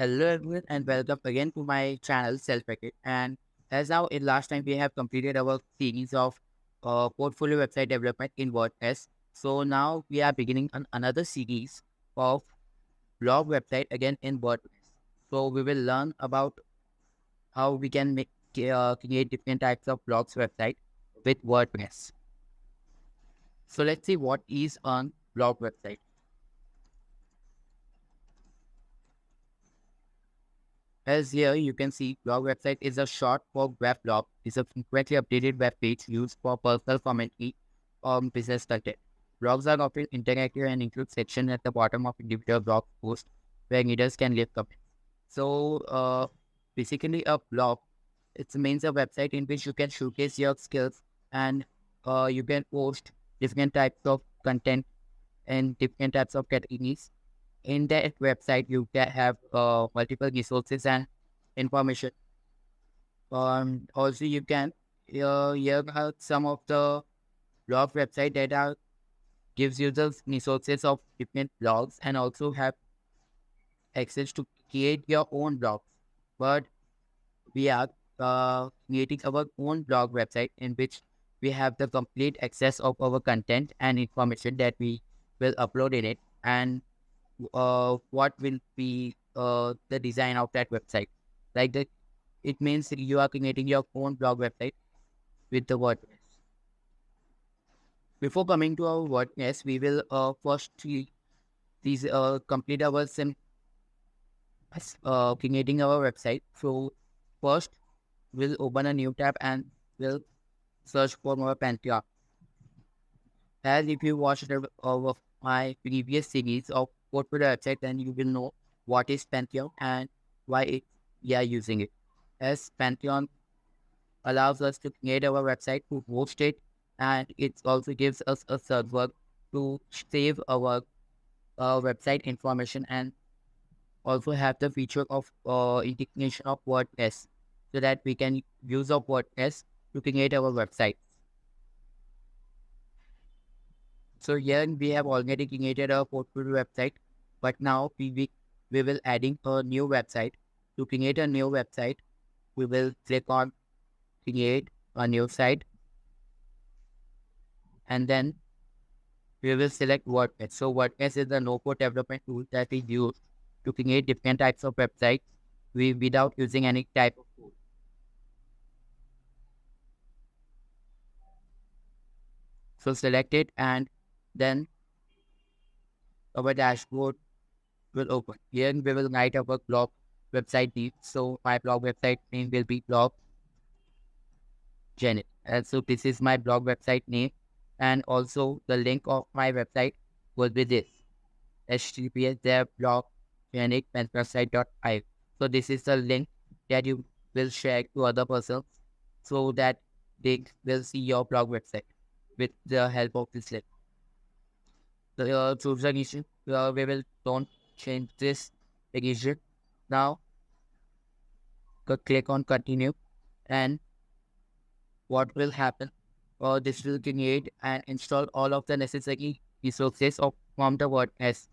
Hello everyone and welcome again to my channel Self Packet. And as now in last time we have completed our series of portfolio website development in WordPress. So now we are beginning another series of blog website again in WordPress. So we will learn about how we can create different types of blogs website with WordPress. So let's see what is on blog website. As here you can see, blog website is a short for web blog. It's a frequently updated web page used for personal commentary or business content. Blogs are often interactive and include sections at the bottom of individual blog posts where readers can leave comments. So basically a blog, it means a website in which you can showcase your skills and you can post different types of content and different types of categories in that website. You can have multiple resources and information. Also you can here are some of the blog website that are gives you the resources of different blogs and also have access to create your own blogs. But we are creating our own blog website in which we have the complete access of our content and information that we will upload in it, and what will be the design of that website. Like the, it means you are creating your own blog website with the WordPress. Before coming to our WordPress, we will first these complete our creating our website. So first we'll open a new tab and we'll search for our Pantheon. As if you watched my previous series of portfolio website, then you will know what is Pantheon and why we are using it. As Pantheon allows us to create our website, to host it, and it also gives us a server to save our website information, and also have the feature of integration of WordPress so that we can use of WordPress to create our website. So here we have already created a portfolio website, but now we will adding a new website. To create a new website, we will click on create a new site, and then we will select WordPress. So WordPress is the no-code development tool that we use to create different types of websites without using any type of code. So select it, and then our dashboard will open. Here we will write our blog website name. So my blog website name will be blog Janet. And so this is my blog website name, and also the link of my website will be this https their blog janet.website.io. So this is the link that you will share to other persons so that they will see your blog website with the help of this link. The choose the region. We will don't change this region. Now click on continue, and what will happen? This will create and install all of the necessary resources of from the WordPress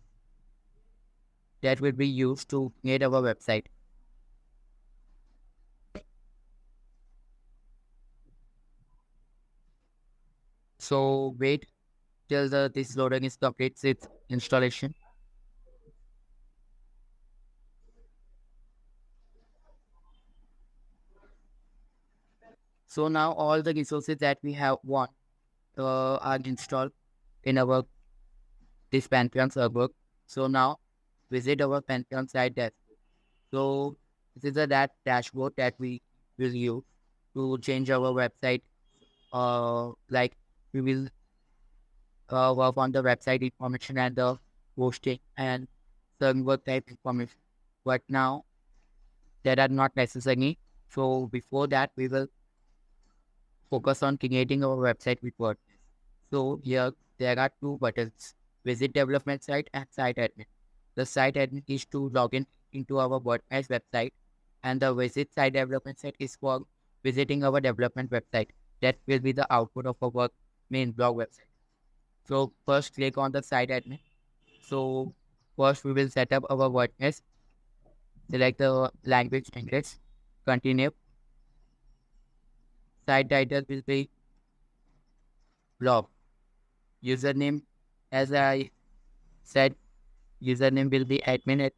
that will be used to create our website. So wait till this loading is completes its installation. So now all the resources that we have want are installed in our this Pantheon server. So now visit our Pantheon site dashboard. So this is a that dashboard that we will use to change our website. Like we will work on the website information and the hosting and server type information. But now that are not necessary. So before that, we will focus on creating our website with WordPress. So here there are two buttons: visit development site and site admin. The site admin is to log in into our WordPress website, and the visit site development site is for visiting our development website. That will be the output of our main blog website. So first click on the site admin. So first we will set up our WordPress. select the language English, continue. Site title will be blog. Username, as I said, username will be admin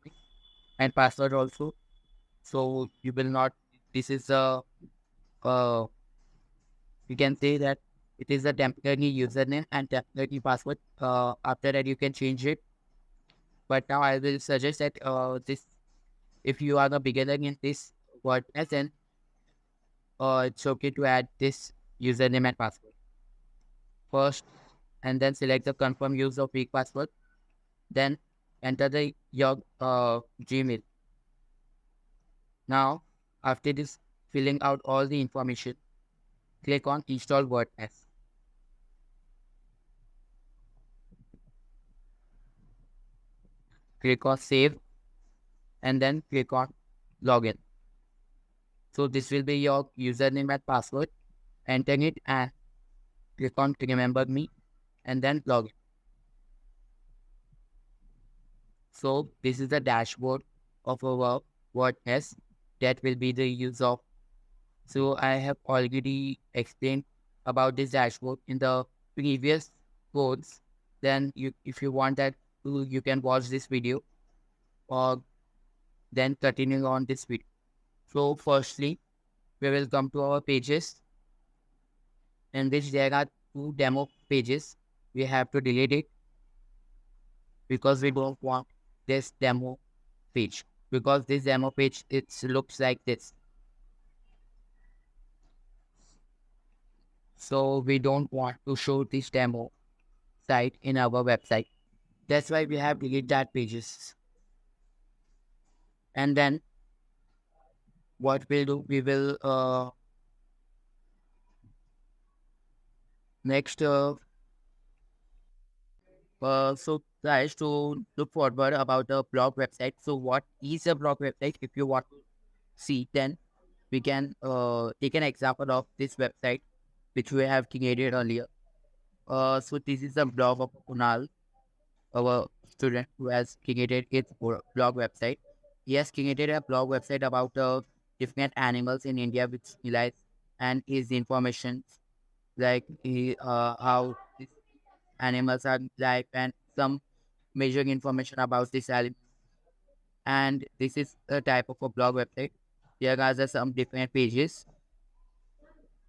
and password also. So you will not, this is a, uh, you can say that it is a temporary username and temporary password. After that, you can change it. But now I will suggest that this, if you are a beginner in this WordPress, then it's okay to add this username and password first, and then select the confirm use of weak password. Then enter your Gmail. Now, after this, filling out all the information, click on install WordPress. Click on save and then click on login. So this will be your username and password. Enter it and click on remember me and then login. So this is the dashboard of our WordPress. That will be the use of. So I have already explained about this dashboard in the previous codes. Then you, if you want that, you can watch this video or then continue on this video. So firstly, we will come to our pages in which there are two demo pages. We have to delete it because we don't want this demo page, because this demo page, it looks like this. So we don't want to show this demo site in our website. That's why we have delete that pages. And then what we'll do, we will next so guys, to look forward about the blog website. So what is a blog website? If you want to see, then we can take an example of this website which we have created earlier. So this is a blog of Kunal, our student who has created his blog website. He has created a blog website about different animals in India which he likes, and his information like how these animals are life and some major information about this animal. And this is a type of a blog website. There are just some different pages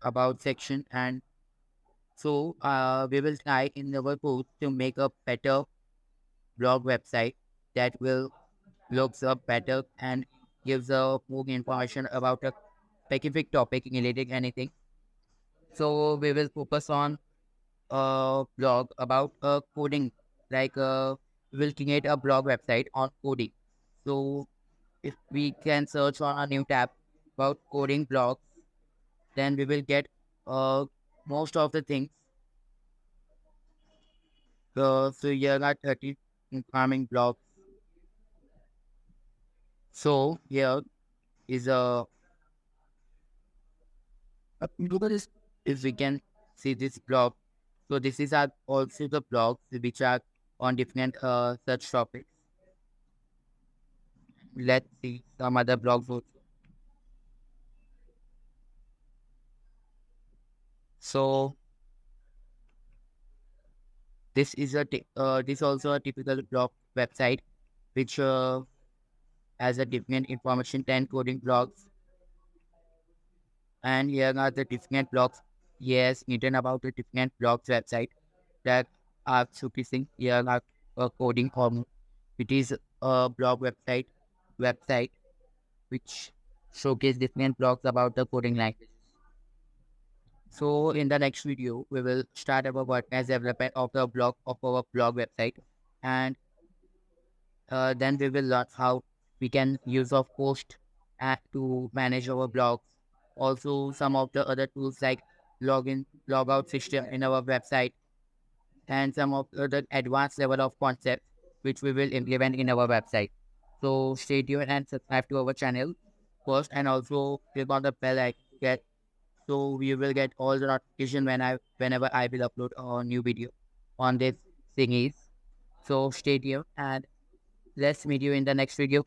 about section, and so we will try in our course to make a better blog website that will looks up better and gives more information about a specific topic related anything. So we will focus on a blog about coding, like we will create a blog website on coding. So if we can search on a new tab about coding blogs, then we will get most of the things. So here are 30 farming blogs. So here is look at this, if we can see this blog. So this is also the blogs which are on different such topics. Let's see some other blogs also. So this is this also a typical blog website which has a different information, 10 coding blogs, and here are the different blogs. Yes, written about the different blogs website that are showcasing. Here are coding home. It is a blog website which showcase different blogs about the coding language. So in the next video, we will start our WordPress development of the blog of our blog website, and then we will learn how we can use of post app to manage our blogs. Also, some of the other tools like login, logout system in our website, and some of the other advanced level of concepts which we will implement in our website. So stay tuned and subscribe to our channel first, and also click on the bell icon to get, so you will get all the notification whenever I will upload a new video on this thingies. So stay tuned and let's meet you in the next video.